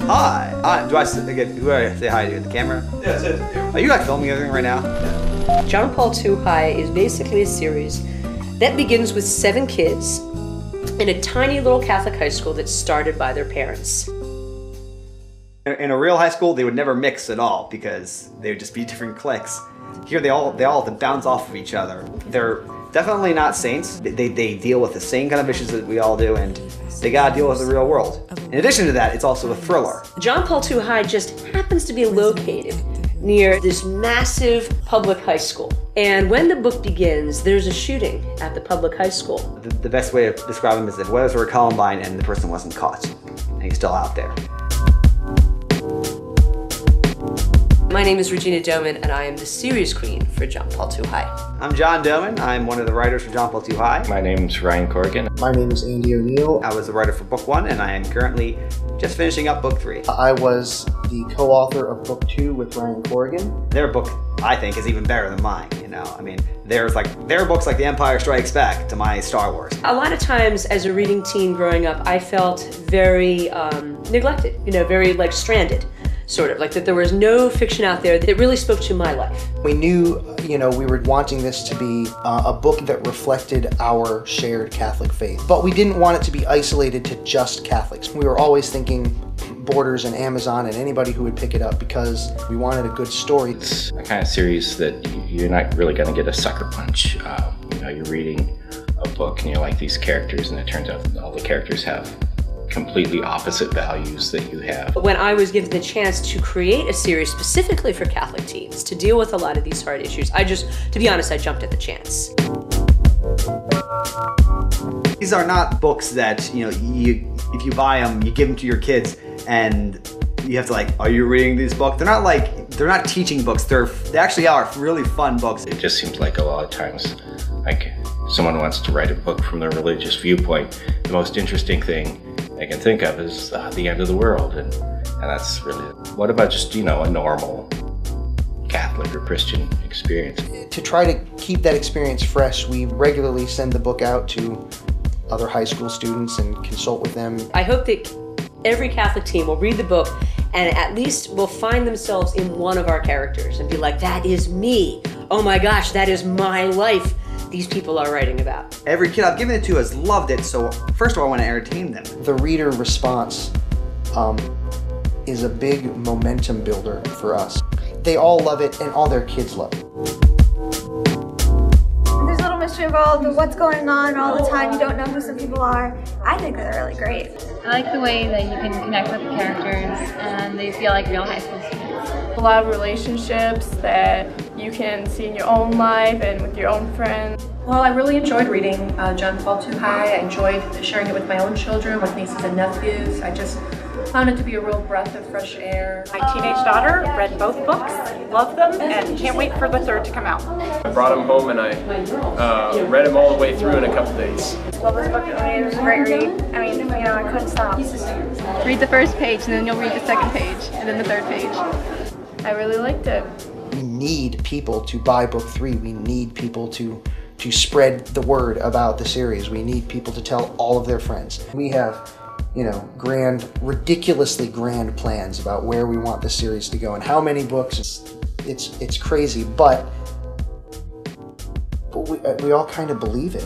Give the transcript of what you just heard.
Hi. Do I say hi to the camera? Yeah, that's it. Are you like filming everything right now? John Paul II High is basically a series that begins with 7 kids in a tiny little Catholic high school that's started by their parents. In a real high school, they would never mix at all because they would just be different cliques. Here, they all have to bounce off of each other. They're definitely not saints. They deal with the same kind of issues that we all do, and they gotta deal with the real world. In addition to that, it's also a thriller. John Paul II High just happens to be located near this massive public high school. And when the book begins, there's a shooting at the public high school. The best way to describe him is if weddings were Columbine and the person wasn't caught, and he's still out there. My name is Regina Doman, and I am the series queen for John Paul II High. I'm John Doman. I'm one of the writers for John Paul II High. My name's Ryan Corrigan. My name is Andy O'Neill. I was the writer for book 1, and I am currently just finishing up book 3. I was the co-author of book 2 with Ryan Corrigan. Their book, I think, is even better than mine, you know? I mean, their books like The Empire Strikes Back to my Star Wars. A lot of times as a reading teen growing up, I felt very neglected, very stranded. Sort of, like that there was no fiction out there that really spoke to my life. We knew, we were wanting this to be a book that reflected our shared Catholic faith. But we didn't want it to be isolated to just Catholics. We were always thinking Borders and Amazon and anybody who would pick it up because we wanted a good story. It's a kind of series that you're not really going to get a sucker punch. You're reading a book and you like these characters, and it turns out that all the characters have completely opposite values that you have. When I was given the chance to create a series specifically for Catholic teens to deal with a lot of these hard issues, to be honest, I jumped at the chance. These are not books that, if you buy them, you give them to your kids and you have to are you reading these books? They're not teaching books. They actually are really fun books. It just seems like a lot of times, someone wants to write a book from their religious viewpoint. The most interesting thing I can think of is the end of the world, and that's really, what about just, a normal Catholic or Christian experience? To try to keep that experience fresh, we regularly send the book out to other high school students and consult with them. I hope that every Catholic teen will read the book and at least will find themselves in one of our characters and be like, that is me. Oh my gosh, that is my life these people are writing about. Every kid I've given it to has loved it, so first of all, I want to entertain them. The reader response is a big momentum builder for us. They all love it, and all their kids love it. There's a little mystery involved with what's going on all the time. You don't know who some people are. I think they're really great. I like the way that you can connect with the characters and they feel like real high school students. A lot of relationships that you can see in your own life and with your own friends. Well, I really enjoyed reading John Paul II High. I enjoyed sharing it with my own children, with nieces and nephews. I just found it to be a real breath of fresh air. My teenage daughter read both books, loved them, and can't wait for the 3rd to come out. I brought them home and I read them all the way through in a couple days. Love this book. It was a great read. I couldn't stop. Read the first page and then you'll read the second page and then the 3rd page. I really liked it. We need people to buy book 3. We need people to spread the word about the series. We need people to tell all of their friends. We have, ridiculously grand plans about where we want this series to go and how many books. It's crazy, but we all kind of believe it.